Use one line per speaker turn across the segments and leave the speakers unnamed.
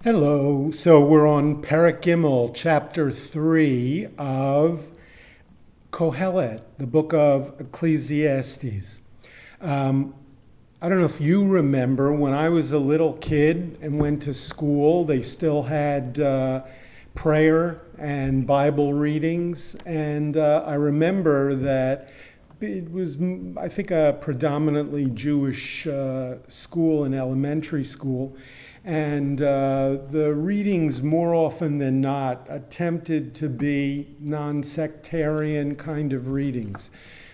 Hello. So we're on Perek Gimel, chapter 3 of Kohelet, the book of Ecclesiastes. I don't know if you remember when I was a little kid and went to school, they still had prayer and Bible readings. And I remember that it was, I think, a predominantly Jewish school, an elementary school. And the readings, more often than not, attempted to be non-sectarian kind of readings.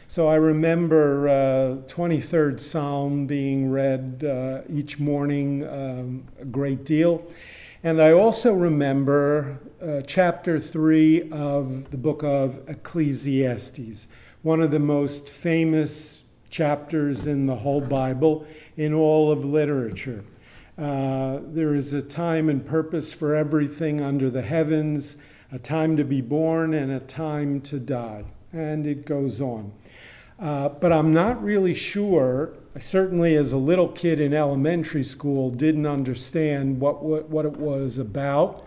So I remember 23rd Psalm being read each morning a great deal. And I also remember chapter 3 of the book of Ecclesiastes, one of the most famous chapters in the whole Bible, in all of literature. There is a time and purpose for everything under the heavens, a time to be born and a time to die. And it goes on. But I'm not really sure, I certainly as a little kid in elementary school didn't understand what it was about.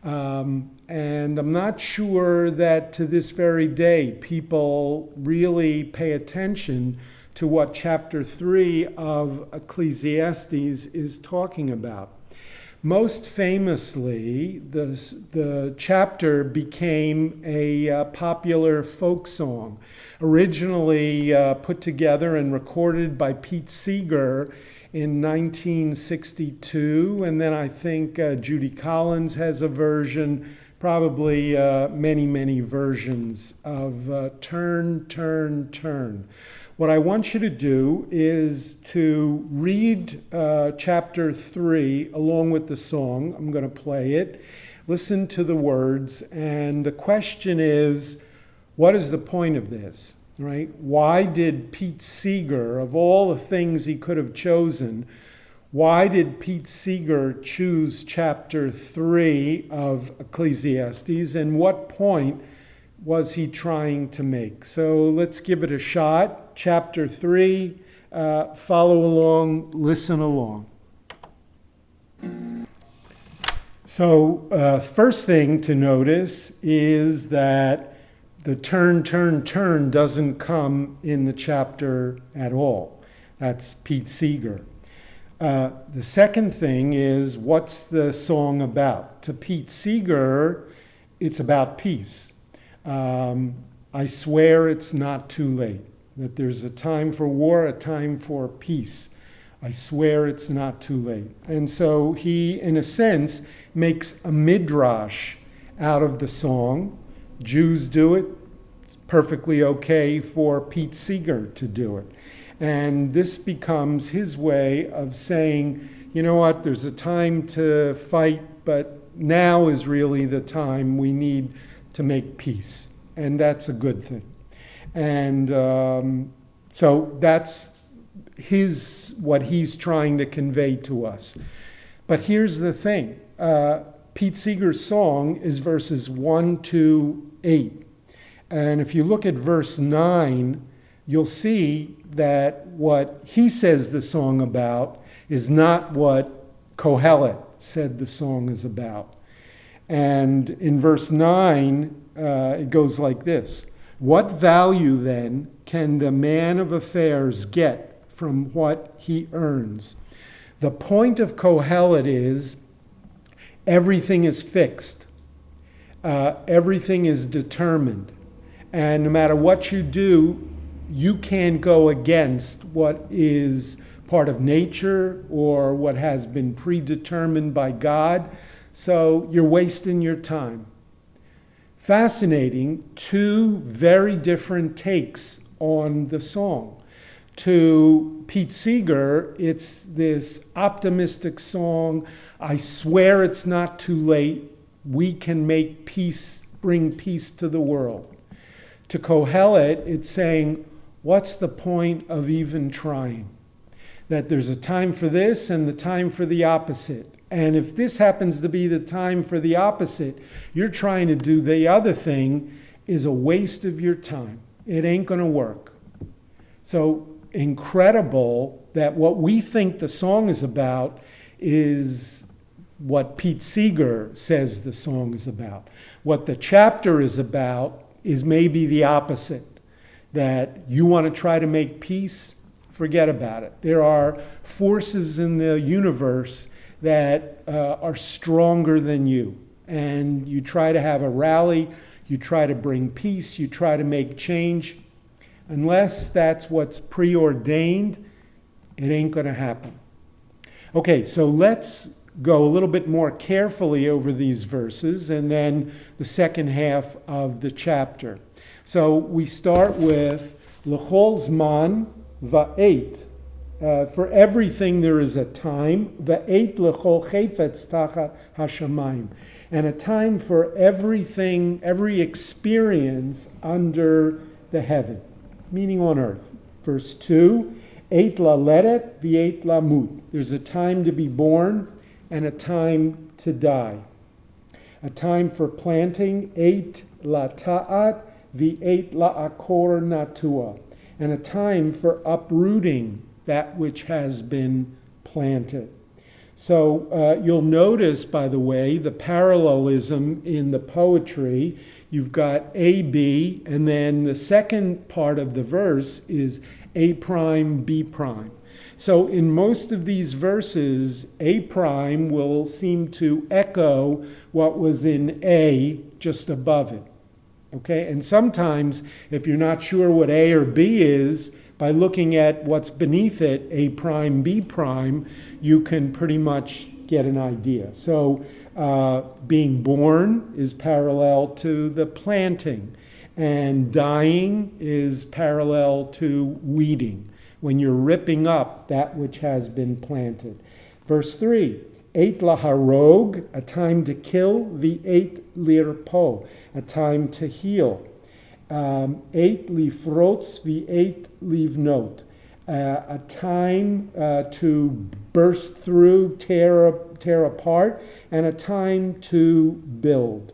And I'm not sure that to this very day people really pay attention to what chapter 3 of Ecclesiastes is talking about. Most famously, the chapter became a popular folk song, originally put together and recorded by Pete Seeger in 1962, and then I think Judy Collins has a version, probably many versions of Turn, Turn, Turn. What I want you to do is to read chapter 3 along with the song. I'm going to play it. Listen to the words. And the question is, what is the point of this? Right? Why did Pete Seeger, of all the things he could have chosen, why did Pete Seeger choose chapter 3 of Ecclesiastes, and what point was he trying to make? So let's give it a shot. Chapter 3, follow along, listen along. So first thing to notice is that the turn, turn, turn doesn't come in the chapter at all. That's Pete Seeger. The second thing is, what's the song about? To Pete Seeger, it's about peace. I swear it's not too late, that there's a time for war, a time for peace. I swear it's not too late. And so he, in a sense, makes a midrash out of the song. Jews do it. It's perfectly okay for Pete Seeger to do it. And this becomes his way of saying, you know what, there's a time to fight, but now is really the time we need to make peace. And that's a good thing. And so that's what he's trying to convey to us. But here's the thing. Pete Seeger's song is verses 1 to 8. And if you look at verse 9, you'll see that what he says the song about is not what Kohelet said the song is about. And in verse 9, it goes like this. What value then can the man of affairs get from what he earns? The point of Kohelet is everything is fixed. Everything is determined. And no matter what you do, you can't go against what is part of nature or what has been predetermined by God. So you're wasting your time. Fascinating, two very different takes on the song. To Pete Seeger, it's this optimistic song. I swear it's not too late. We can make peace, bring peace to the world. To Kohelet, it's saying, what's the point of even trying? That there's a time for this and the time for the opposite. And if this happens to be the time for the opposite, you're trying to do the other thing is a waste of your time. It ain't going to work. So incredible that what we think the song is about is what Pete Seeger says the song is about. What the chapter is about is maybe the opposite, that you want to try to make peace, forget about it. There are forces in the universe that are stronger than you, and you try to have a rally, you try to bring peace, you try to make change. Unless that's what's preordained, it ain't going to happen. Okay, so let's go a little bit more carefully over these verses and then the second half of the chapter. So we start with L'chol zman va'et. For everything there is a time. Va'et l'chol chayfetz tachat hashamayim. And a time for everything, every experience under the heaven, meaning on earth. Verse 2, Eit laledet v'eit lamut. There's a time to be born and a time to die. A time for planting, Eit lata'at v'eit la'akor natua. And a time for uprooting that which has been planted. So you'll notice, by the way, the parallelism in the poetry. You've got A, B, and then the second part of the verse is A prime, B prime. So in most of these verses, A prime will seem to echo what was in A just above it. Okay, and sometimes if you're not sure what A or B is, by looking at what's beneath it, A prime, B prime, you can pretty much get an idea. So being born is parallel to the planting, and dying is parallel to weeding, when you're ripping up that which has been planted. Verse 3, Eit laharog, a time to kill, v'eit lirpo, a time to heal. Eit lifrotz v'eit livnot, a time to burst through, tear apart, and a time to build.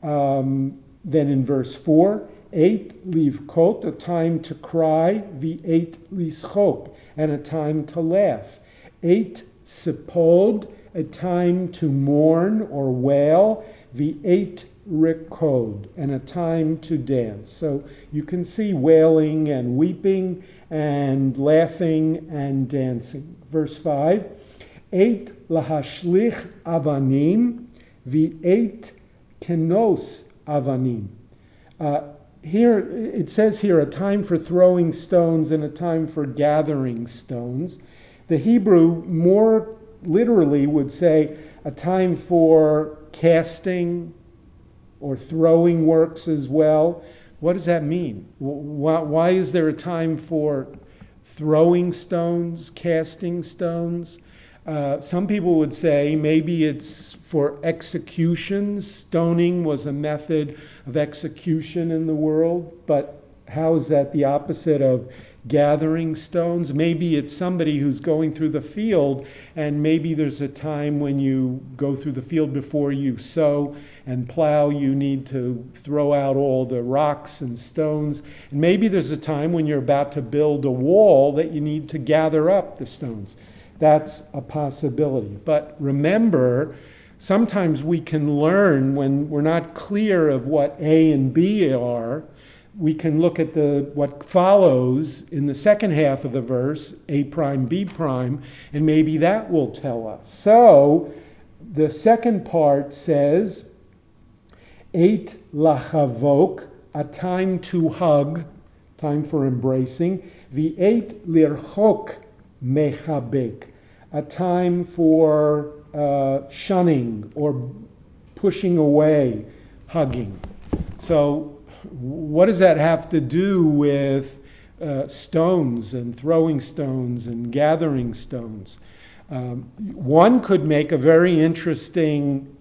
Then in verse 4, Eit livkot, a time to cry, v'eit lischok, and a time to laugh. Eit sipod, a time to mourn or wail, v'eit rikod, and a time to dance. So you can see wailing and weeping and laughing and dancing. Verse 5, Eit lahashlich avanim, v'eit kenos avanim. Here, it says here, a time for throwing stones and a time for gathering stones. The Hebrew more literally would say a time for casting or throwing works as well. What does that mean? Why is there a time for throwing stones, casting stones? Some people would say maybe it's for executions. Stoning was a method of execution in the world, but how is that the opposite of gathering stones? Maybe it's somebody who's going through the field, and maybe there's a time when you go through the field before you sow and plow, you need to throw out all the rocks and stones. And maybe there's a time when you're about to build a wall that you need to gather up the stones. That's a possibility. But remember, sometimes we can learn when we're not clear of what A and B are. We can look at what follows in the second half of the verse, A prime, B prime, and maybe that will tell us. So the second part says, Eit lachavok, a time to hug, time for embracing, v'eit lirchok mechabek, a time for shunning or pushing away, hugging. So what does that have to do with stones and throwing stones and gathering stones? One could make a very interesting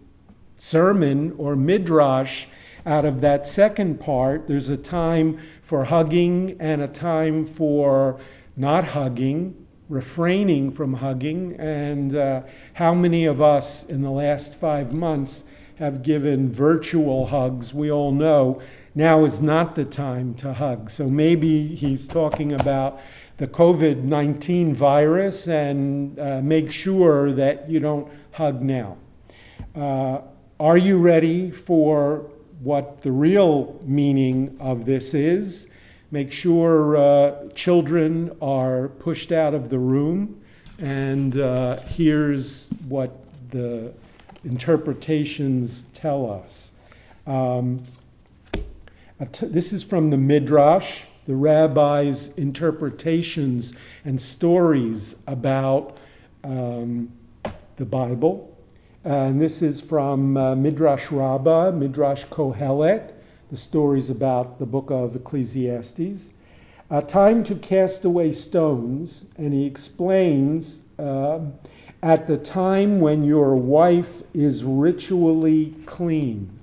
sermon or midrash out of that second part. There's a time for hugging and a time for not hugging, refraining from hugging. And how many of us in the last 5 months have given virtual hugs. We all know now is not the time to hug. So maybe he's talking about the COVID-19 virus, and make sure that you don't hug now. Are you ready for what the real meaning of this is? Make sure children are pushed out of the room. And here's what the interpretations tell us. This is from the Midrash, the rabbis' interpretations and stories about the Bible. And this is from Midrash Rabbah, Midrash Kohelet, the stories about the book of Ecclesiastes. A time to cast away stones, and he explains at the time when your wife is ritually clean.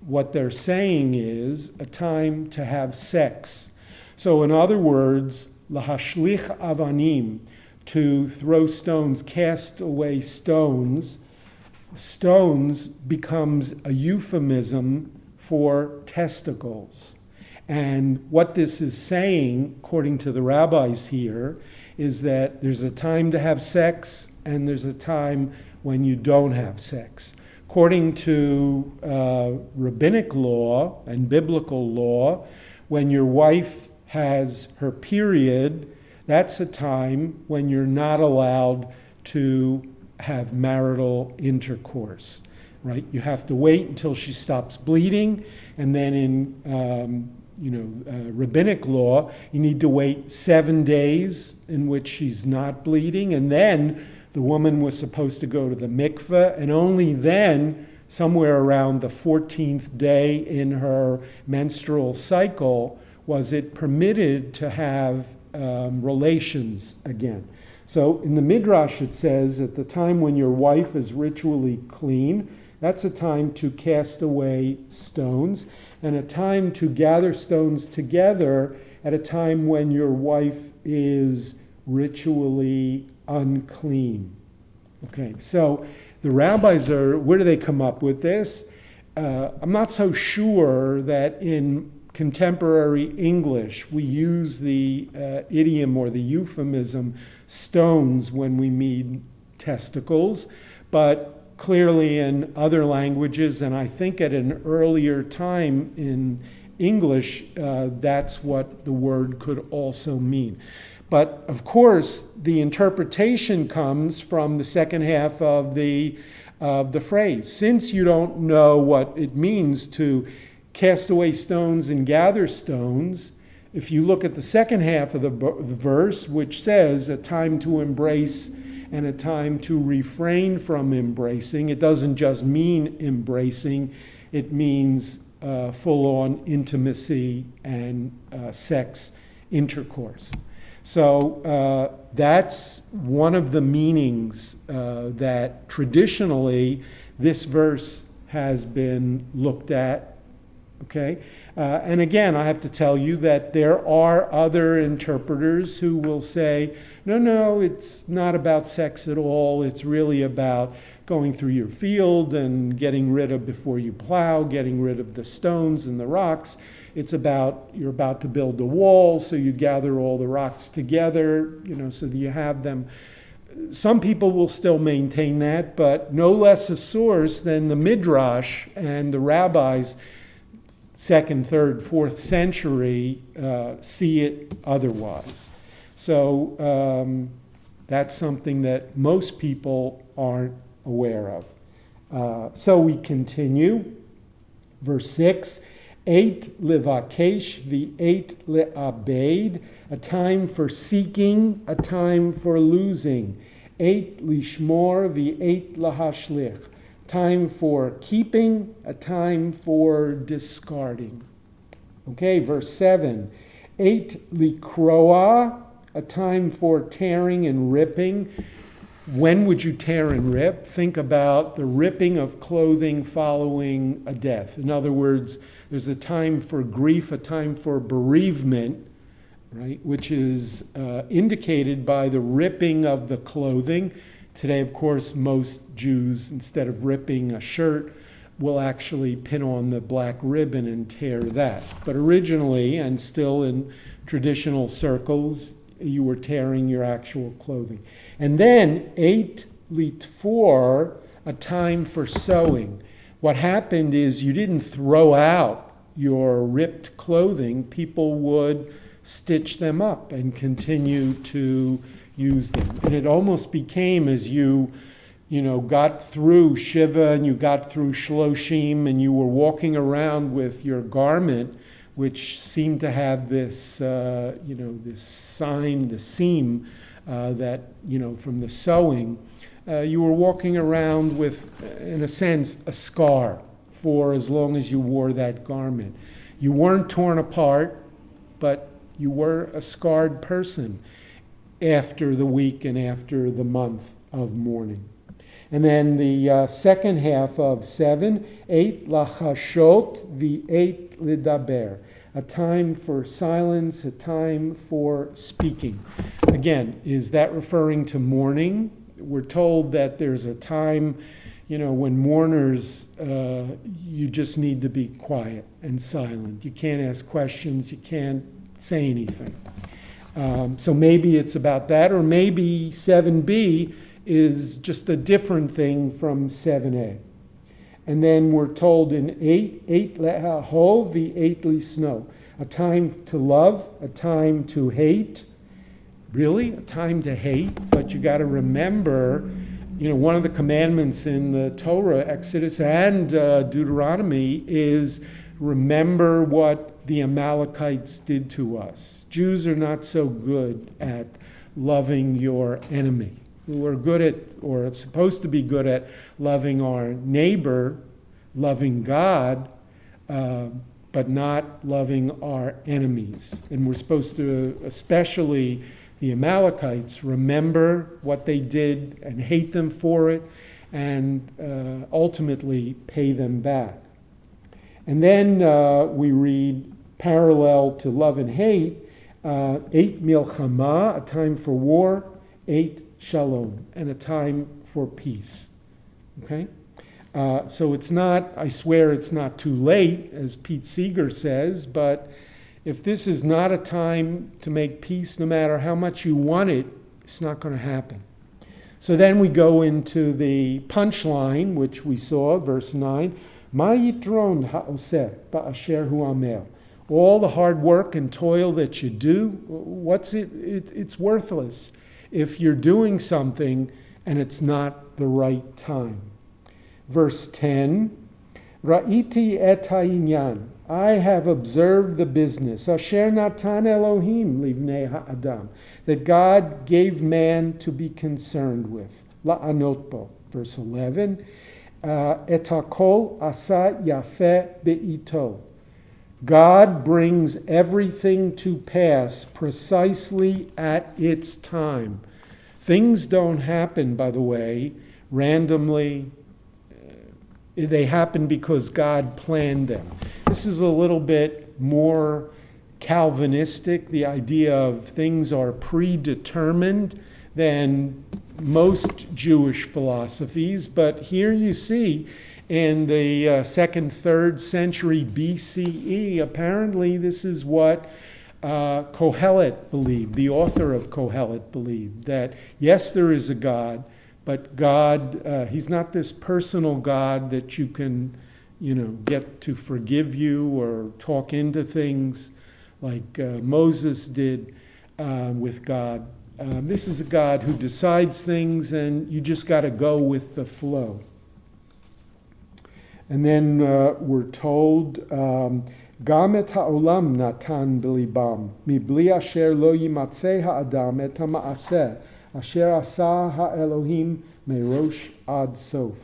What they're saying is a time to have sex. So in other words, lahashlich avanim, to throw stones, cast away stones. Stones becomes a euphemism for testicles. And what this is saying, according to the rabbis here, is that there's a time to have sex and there's a time when you don't have sex. According to rabbinic law and biblical law, when your wife has her period, that's a time when you're not allowed to have marital intercourse, right? You have to wait until she stops bleeding, and then in rabbinic law, you need to wait 7 days in which she's not bleeding, and then the woman was supposed to go to the mikveh, and only then, somewhere around the 14th day in her menstrual cycle, was it permitted to have relations again. So in the Midrash it says, at the time when your wife is ritually clean, that's a time to cast away stones, and a time to gather stones together at a time when your wife is ritually unclean. Okay, so the rabbis where do they come up with this? I'm not so sure that in contemporary English we use the idiom or the euphemism stones when we mean testicles, but clearly in other languages, and I think at an earlier time in English, that's what the word could also mean. But of course, the interpretation comes from the second half of the phrase. Since you don't know what it means to cast away stones and gather stones, if you look at the second half of the verse, which says a time to embrace and a time to refrain from embracing, it doesn't just mean embracing, it means full-on intimacy and sex intercourse. So that's one of the meanings that traditionally this verse has been looked at. Okay, and again, I have to tell you that there are other interpreters who will say, no, it's not about sex at all. It's really about going through your field and getting rid of, before you plow, getting rid of the stones and the rocks. It's about, you're about to build a wall, so you gather all the rocks together, so that you have them. Some people will still maintain that, but no less a source than the Midrash and the rabbis 2nd, 3rd, 4th century see it otherwise. So that's something that most people aren't aware of. So we continue. Verse 6, 8 levakesh v8 le'abed, a time for seeking, a time for losing. 8 lishmor v8 lahashlich, time for keeping, a time for discarding. Okay, verse 7. 8 likroa, a time for tearing and ripping. When would you tear and rip? Think about the ripping of clothing following a death. In other words, there's a time for grief, a time for bereavement, right, which is indicated by the ripping of the clothing. Today, of course, most Jews, instead of ripping a shirt, will actually pin on the black ribbon and tear that. But originally, and still in traditional circles, you were tearing your actual clothing. And then 8 litfor, a time for sewing. What happened is you didn't throw out your ripped clothing. People would stitch them up and continue to use them. And it almost became, as you got through Shiva and you got through Shloshim and you were walking around with your garment, which seemed to have this, this sign, the seam that, from the sewing, you were walking around with, in a sense, a scar for as long as you wore that garment. You weren't torn apart, but you were a scarred person after the week and after the month of mourning. And then the second half of 7, 8 lachashot v8 lidaber, a time for silence, a time for speaking. Again, is that referring to mourning? We're told that there's a time, when mourners, you just need to be quiet and silent. You can't ask questions, you can't say anything. So maybe it's about that, or maybe 7b is just a different thing from 7a. And then we're told in 8 le'ahov v8 lisno, a time to love, a time to hate. Really? A time to hate? But you got to remember, one of the commandments in the Torah, Exodus and Deuteronomy, is remember what the Amalekites did to us. Jews are not so good at loving your enemy. We're good at, or supposed to be good at, loving our neighbor, loving God, but not loving our enemies. And we're supposed to, especially the Amalekites, remember what they did and hate them for it, and ultimately pay them back. And then we read, parallel to love and hate, 8 milchama, a time for war, 8 shalom, and a time for peace. Okay? So it's not, I swear it's not too late, as Pete Seeger says, but if this is not a time to make peace, no matter how much you want it, it's not going to happen. So then we go into the punchline, which we saw, verse 9, Ma yitron ha'oseh ba'asher hu amel. All the hard work and toil that you do, what's it? It's worthless if you're doing something and it's not the right time. Verse 10, Ra'iti et ha'inyan, I have observed the business, asher natan Elohim livnei ha'adam, that God gave man to be concerned with. La'anot bo. Verse 11, et hakol asa yafeh be'ito. God brings everything to pass precisely at its time. Things don't happen, by the way, randomly. They happen because God planned them. This is a little bit more Calvinistic, the idea of things are predetermined, than most Jewish philosophies. But here you see, in the 2nd, 3rd century BCE, apparently this is what Kohelet believed, the author of Kohelet believed, that yes, there is a God, but God, he's not this personal God that you can, get to forgive you or talk into things like Moses did with God. This is a God who decides things, and you just got to go with the flow. And then we're told, Gam et ha'olam natan b'libam, mibli asher lo yimatzeh ha'adam et ha'ma'aseh, asher asa ha'elohim merosh ad sof.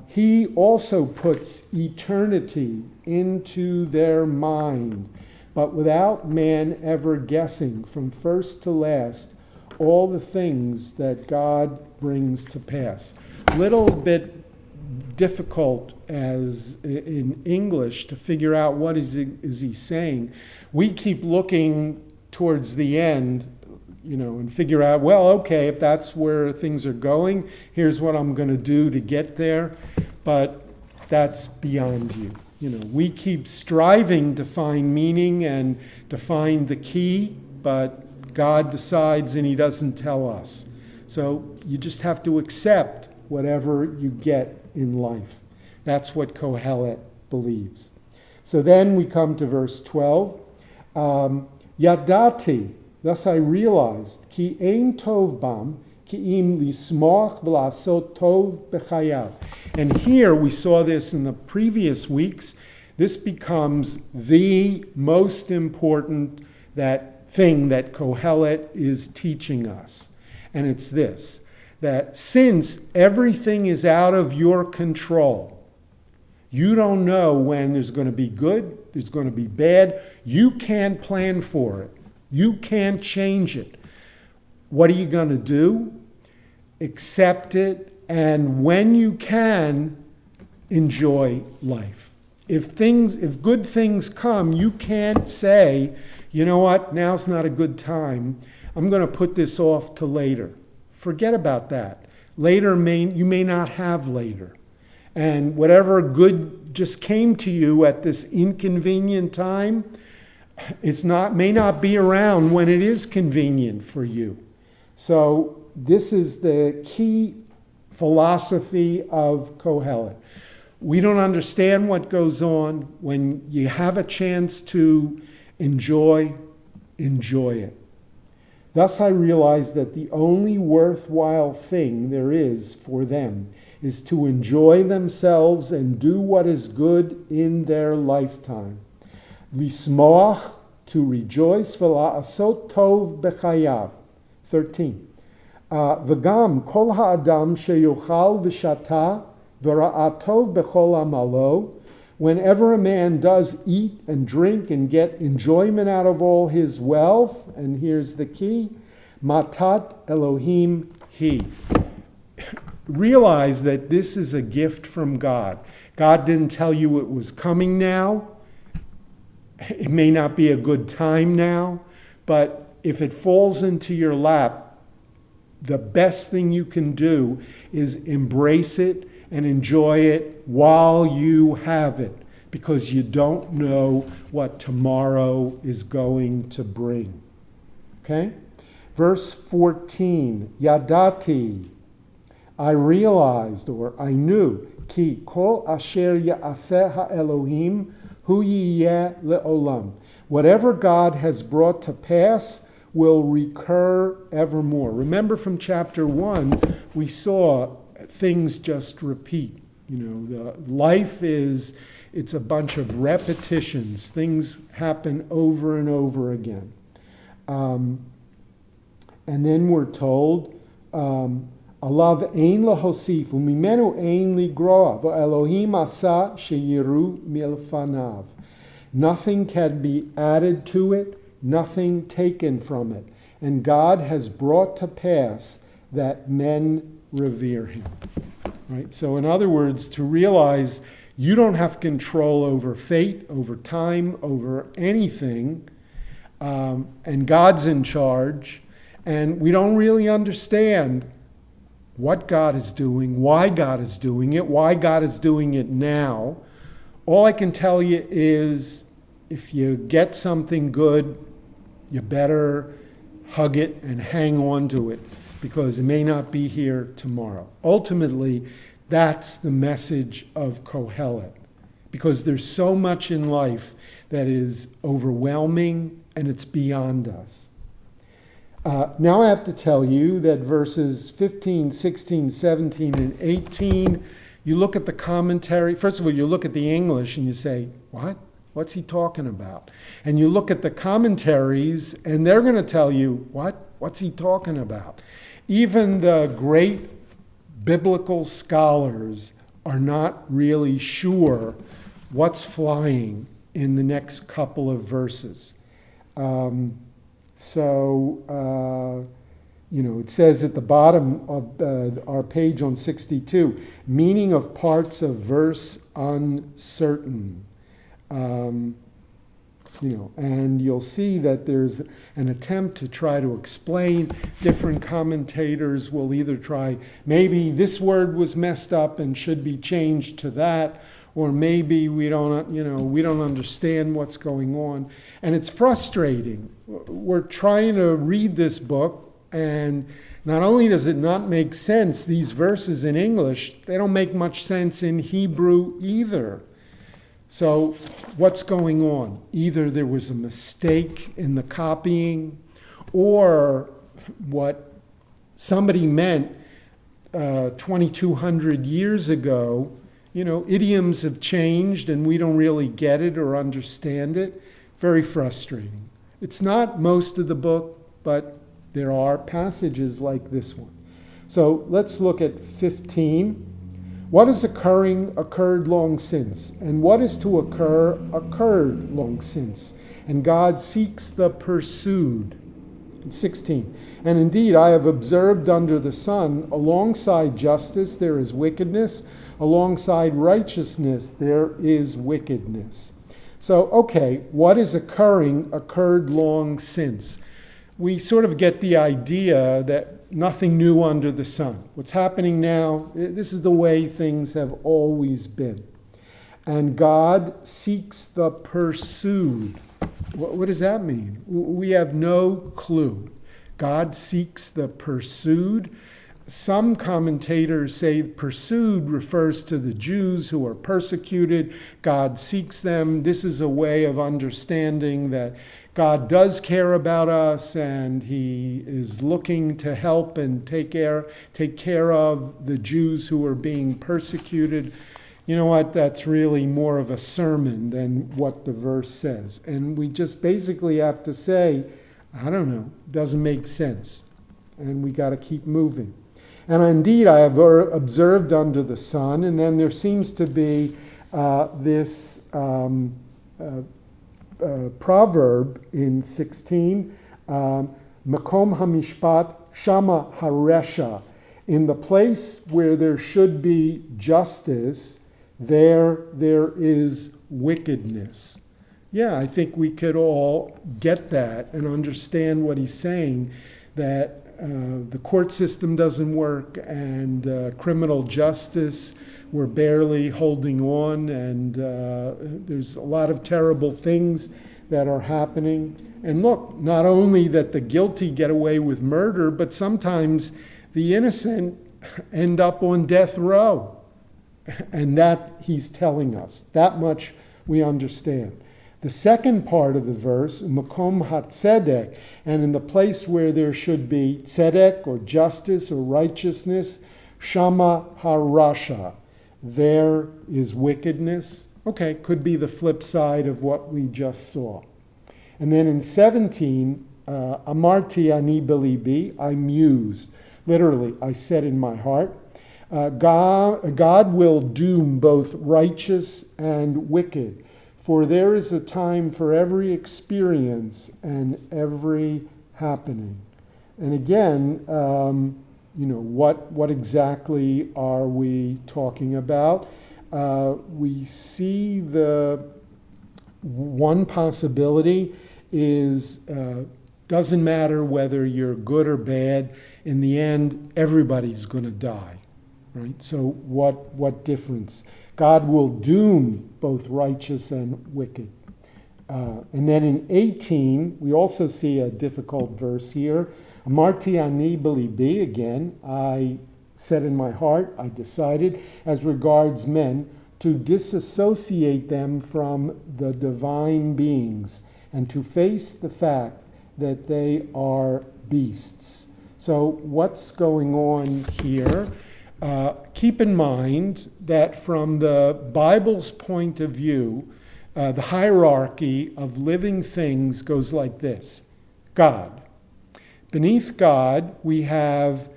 He also puts eternity into their mind, but without man ever guessing from first to last all the things that God brings to pass. Little bit difficult as in English to figure out what is he saying. We keep looking towards the end, and figure out, well, okay, if that's where things are going, here's what I'm going to do to get there. But that's beyond you. We keep striving to find meaning and to find the key, but God decides and he doesn't tell us. So you just have to accept whatever you get in life. That's what Kohelet believes. So then we come to verse 12. Yadati, thus I realized, ki ein tov bam, ki im lismoch v'lasot tov b'chayav. And here, we saw this in the previous weeks, this becomes the most important thing that Kohelet is teaching us. And it's this, that since everything is out of your control, you don't know when there's going to be good, there's going to be bad. You can't plan for it. You can't change it. What are you going to do? Accept it, and when you can, enjoy life. If good things come, you can't say, you know what, now's not a good time. I'm going to put this off to later. Forget about that. Later, you may not have later. And whatever good just came to you at this inconvenient time, may not be around when it is convenient for you. So this is the key philosophy of Kohelet. We don't understand what goes on. When you have a chance to enjoy it. Thus I realized that the only worthwhile thing there is for them is to enjoy themselves and do what is good in their lifetime. Lismoach, to rejoice, v'la'asot tov b'chayav. 13. V'gam kol ha'adam sheyochal v'shata v'ra'atov b'chol amalo. Whenever a man does eat and drink and get enjoyment out of all his wealth, and here's the key, matat Elohim he. Realize that this is a gift from God. God didn't tell you it was coming now. It may not be a good time now, but if it falls into your lap, the best thing you can do is embrace it and enjoy it while you have it, because you don't know what tomorrow is going to bring. Okay? Verse 14, Yadati, I realized, or I knew, ki kol asher ya'aseh ha'elohim hu yiyeh le'olam. Whatever God has brought to pass will recur evermore. Remember from chapter 1, we saw things just repeat. Life it's a bunch of repetitions. Things happen over and over again. And then we're told, Alav ein lahosif, umimenu ein ligroa, v'Elohim asa sheyiru milfanav. Nothing can be added to it, nothing taken from it. And God has brought to pass that men revere him. Right? So in other words, to realize you don't have control over fate, over time, over anything, and God's in charge, and we don't really understand what God is doing, why God is doing it now. All I can tell you is if you get something good, you better hug it and hang on to it, because it may not be here tomorrow. Ultimately, that's the message of Kohelet, because there's so much in life that is overwhelming and it's beyond us. Now I have to tell you that verses 15, 16, 17, and 18, you look at the commentary. First of all, you look at the English and you say, what? What's he talking about? And you look at the commentaries and they're going to tell you, what? What's he talking about? Even the great biblical scholars are not really sure what's flying in the next couple of verses. It says at the bottom of our page on 62, meaning of parts of verse uncertain. And you'll see that there's an attempt to try to explain. Different commentators will either try, maybe this word was messed up and should be changed to that, or maybe we don't understand what's going on. And it's frustrating. We're trying to read this book, and not only does it not make sense, these verses in English, they don't make much sense in Hebrew either. So what's going on? Either there was a mistake in the copying, or what somebody meant 2,200 years ago. Idioms have changed and we don't really get it or understand it. Very frustrating. It's not most of the book, but there are passages like this one. So let's look at 15. What is occurred long since, and what is to occurred long since, and God seeks the pursued. 16. And indeed I have observed under the sun, alongside justice there is wickedness, alongside righteousness there is wickedness. So, okay, what is occurred long since? We sort of get the idea that nothing new under the sun. What's happening now, this is the way things have always been. And God seeks the pursued. What does that mean? We have no clue. God seeks the pursued. Some commentators say pursued refers to the Jews who are persecuted. God seeks them. This is a way of understanding that God does care about us, and he is looking to help and take care of the Jews who are being persecuted. You know what? That's really more of a sermon than what the verse says. And we just basically have to say, I don't know, doesn't make sense. And we got to keep moving. And indeed, I have observed under the sun, and then there seems to be this proverb in 16, Makom hamishpat shama haresha. In the place where there should be justice, there is wickedness. Yeah, I think we could all get that and understand what he's saying, that the court system doesn't work, and criminal justice, we're barely holding on, and there's a lot of terrible things that are happening. And look, not only that the guilty get away with murder, but sometimes the innocent end up on death row. And that he's telling us. That much we understand. The second part of the verse, Makom HaTzedek, and in the place where there should be tzedek or justice or righteousness, Shama HaRasha, there is wickedness. Okay, could be the flip side of what we just saw. And then in 17, Amarti ani belibi, I mused. Literally, I said in my heart, God will doom both righteous and wicked. For there is a time for every experience and every happening. And again, what exactly are we talking about? We see the one possibility is doesn't matter whether you're good or bad. In the end, everybody's going to die, right? So what difference? God will doom both righteous and wicked. And then in 18, we also see a difficult verse here. Amarti ani belibi, again, I said in my heart, I decided, as regards men, to disassociate them from the divine beings and to face the fact that they are beasts. So what's going on here? Keep in mind that from the Bible's point of view, the hierarchy of living things goes like this. God. Beneath God, we have,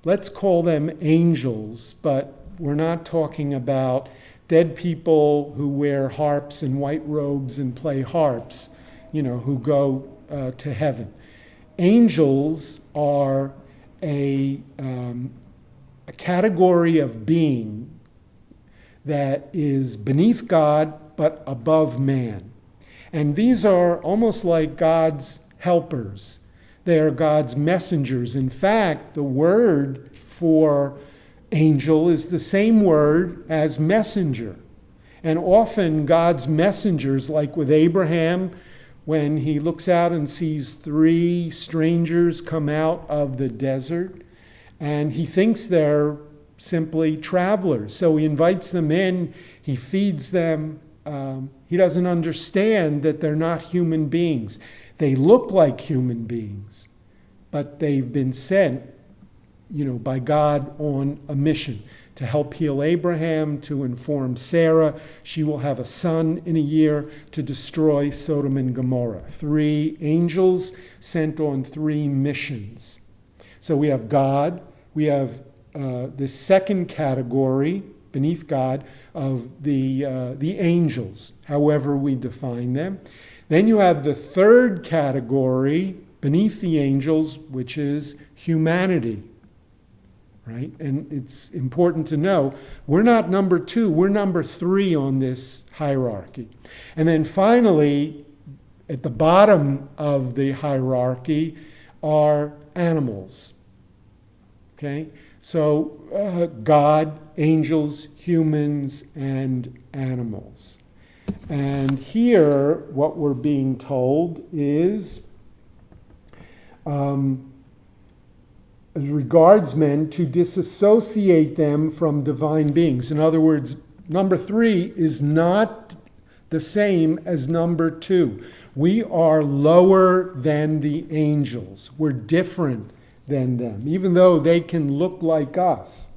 let's call them angels, but we're not talking about dead people who wear harps and white robes and play harps, who go to heaven. Angels are a category of being that is beneath God but above man. And these are almost like God's helpers. They are God's messengers. In fact, the word for angel is the same word as messenger. And often God's messengers, like with Abraham, when he looks out and sees 3 strangers come out of the desert, and he thinks they're simply travelers. So he invites them in, he feeds them. He doesn't understand that they're not human beings. They look like human beings, but they've been sent, by God on a mission to help heal Abraham, to inform Sarah she will have a son in a year, to destroy Sodom and Gomorrah. 3 angels sent on 3 missions. So we have God, we have this second category beneath God of the angels, however we define them. Then you have the third category beneath the angels, which is humanity. Right? And it's important to know we're not number 2, we're number 3 on this hierarchy. And then finally, at the bottom of the hierarchy are animals. Okay? So God, angels, humans, and animals. And here, what we're being told is, as regards men, to disassociate them from divine beings. In other words, number 3 is not the same as number 2. We are lower than the angels. We're different than them, even though they can look like us.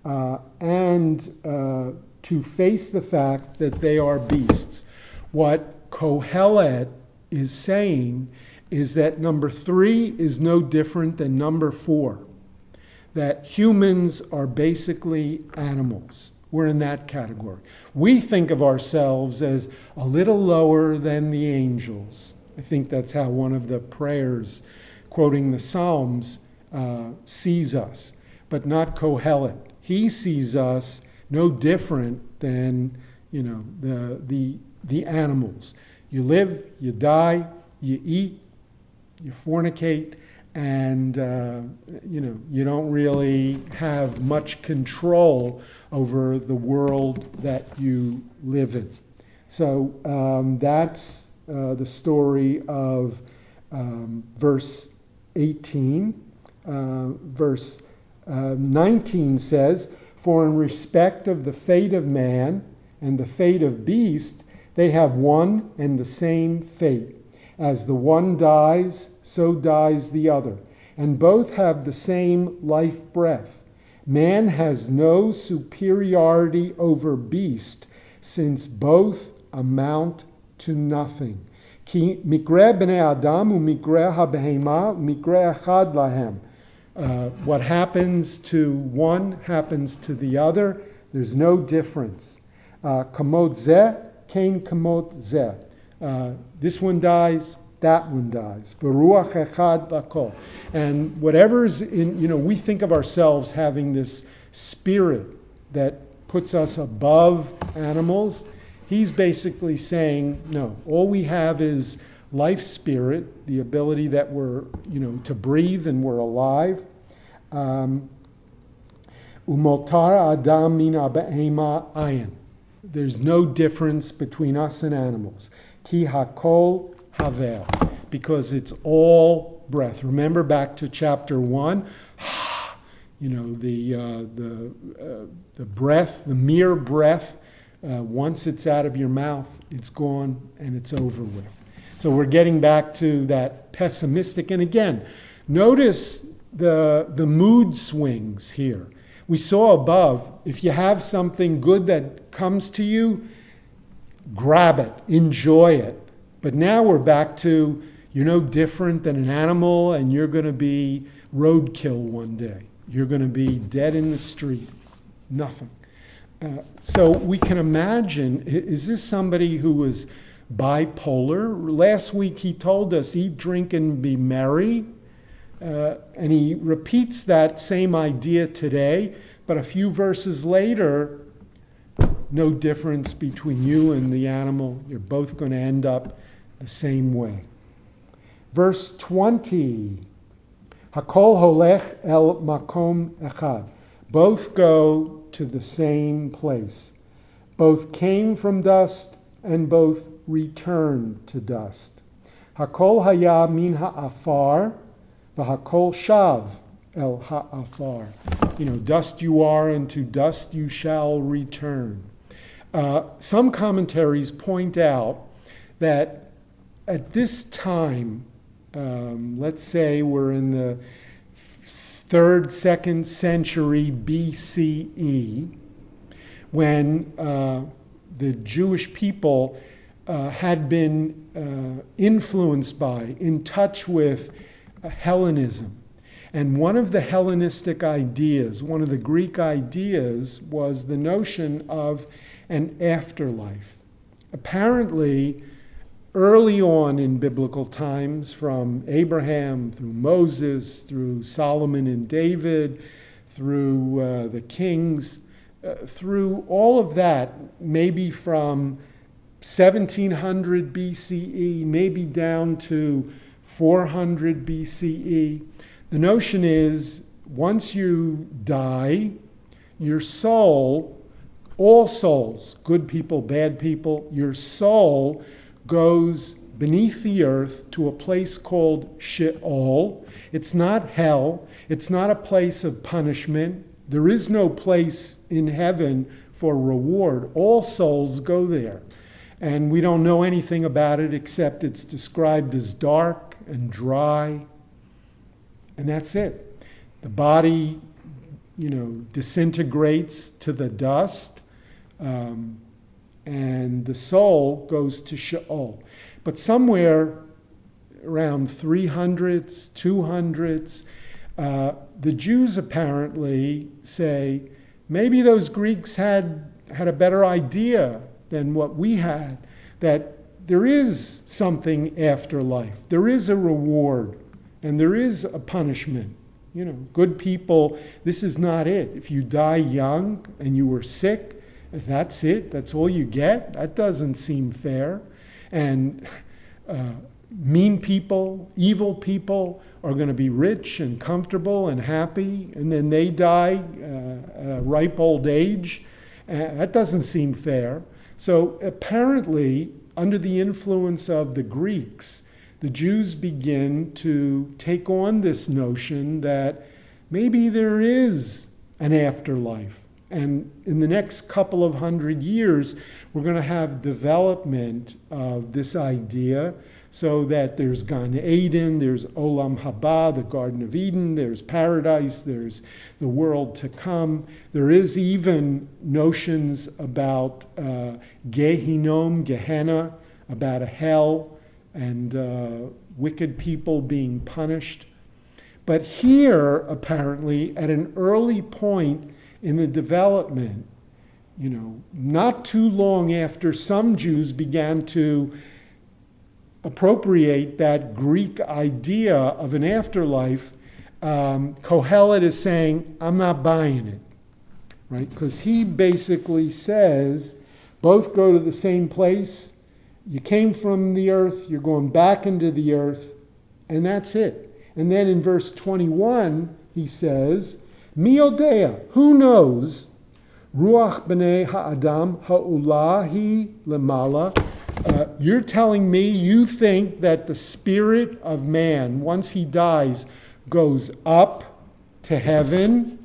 And to face the fact that they are beasts. What Kohelet is saying is that number 3 is no different than number 4. That humans are basically animals. We're in that category. We think of ourselves as a little lower than the angels. I think that's how one of the prayers, quoting the Psalms, sees us, but not Kohelet. He sees us no different than, the animals. You live, you die, you eat, you fornicate, and you don't really have much control over the world that you live in. So that's the story of verse 18. Verse 19 says, "For in respect of the fate of man and the fate of beast, they have one and the same fate. As the one dies, so dies the other, and both have the same life breath. Man has no superiority over beast, since both amount to nothing. Ki mikre b'nei adam u'mikre ha'behema mikre echad lahem." What happens to one happens to the other. There's no difference. Kamot zeh, kain kamot zeh. This one dies, that one dies. V'ruach echad lakol. And whatever's in, we think of ourselves having this spirit that puts us above animals. He's basically saying, no, all we have is life spirit, the ability that we're, to breathe and we're alive. Umotar adam min ha'behema ayin. There's no difference between us and animals. Ki hakol havel, because it's all breath. Remember back to chapter 1, the breath, the mere breath. Once it's out of your mouth, it's gone and it's over with. So we're getting back to that pessimistic. And again, notice the mood swings here. We saw above, if you have something good that comes to you, grab it, enjoy it. But now we're back to, you're no different than an animal, and you're going to be roadkill one day. You're going to be dead in the street. Nothing. So we can imagine, is this somebody who was bipolar? Last week he told us, eat, drink, and be merry. And he repeats that same idea today, but a few verses later, no difference between you and the animal. You're both going to end up the same way. Verse 20. Hakol holech el makom echad. Both go to the same place. Both came from dust and both return to dust. Hakol haya min ha'afar, v'hakol shav el ha'afar. Dust you are, and to dust you shall return. Some commentaries point out that at this time, let's say we're in the 3rd, 2nd century BCE, when the Jewish people had been influenced by, in touch with Hellenism. And one of the Hellenistic ideas, one of the Greek ideas, was the notion of an afterlife. Apparently, early on in biblical times, from Abraham through Moses, through Solomon and David, through the kings, through all of that, maybe from 1700 BCE, maybe down to 400 BCE, the notion is once you die, your soul, all souls, good people, bad people, your soul goes beneath the earth to a place called Sheol. It's not hell. It's not a place of punishment. There is no place in heaven for reward. All souls go there. And we don't know anything about it except it's described as dark and dry. And that's it. The body, disintegrates to the dust. And the soul goes to Sheol. But somewhere around 300s, 200s, the Jews apparently say, maybe those Greeks had a better idea than what we had, that there is something after life. There is a reward, and there is a punishment. Good people, this is not it. If you die young and you were sick, that's it. That's all you get. That doesn't seem fair. And mean people, evil people are going to be rich and comfortable and happy, and then they die at a ripe old age. That doesn't seem fair. So apparently, under the influence of the Greeks, the Jews begin to take on this notion that maybe there is an afterlife. And in the next couple of 100 years, we're going to have development of this idea, so that there's Gan Eden, there's Olam Haba, the Garden of Eden, there's paradise, there's the world to come. There is even notions about Gehinom, Gehenna, about a hell, and wicked people being punished. But here, apparently, at an early point in the development, not too long after some Jews began to appropriate that Greek idea of an afterlife, Kohelet is saying, I'm not buying it, right? Because he basically says, both go to the same place. You came from the earth, you're going back into the earth, and that's it. And then in verse 21, he says, Mi odea, who knows? Ruach b'nei ha'adam ha'ulahi lemala. You're telling me you think that the spirit of man, once he dies, goes up to heaven?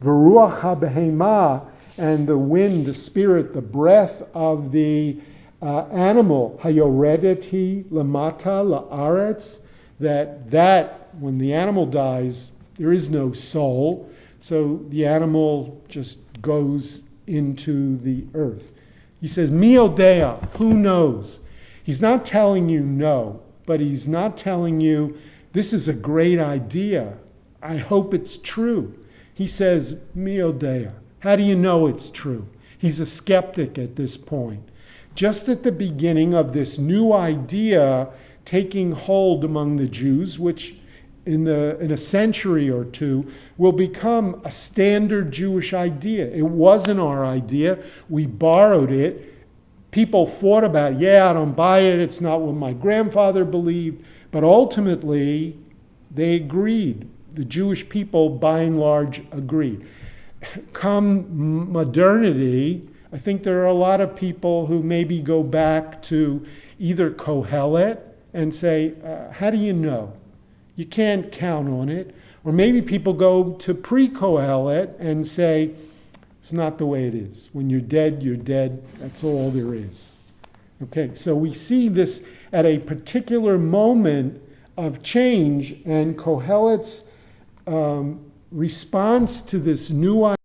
V'ruach ha'behema, and the wind, the spirit, the breath of the animal, hayoredeti lamata la'aretz, that when the animal dies, there is no soul, so the animal just goes into the earth. He says, Mi odea, who knows? He's not telling you no, but he's not telling you, this is a great idea. I hope it's true. He says, Mi odea. How do you know it's true? He's a skeptic at this point. Just at the beginning of this new idea taking hold among the Jews, which in a century or two will become a standard Jewish idea. It wasn't our idea. We borrowed it. People fought about, I don't buy it. It's not what my grandfather believed. But ultimately, they agreed. The Jewish people, by and large, agreed. Come modernity, I think there are a lot of people who maybe go back to either Kohelet and say, how do you know? You can't count on it. Or maybe people go to pre-Kohelet and say, it's not the way it is. When you're dead, you're dead. That's all there is. Okay, so we see this at a particular moment of change, and Kohelet's response to this new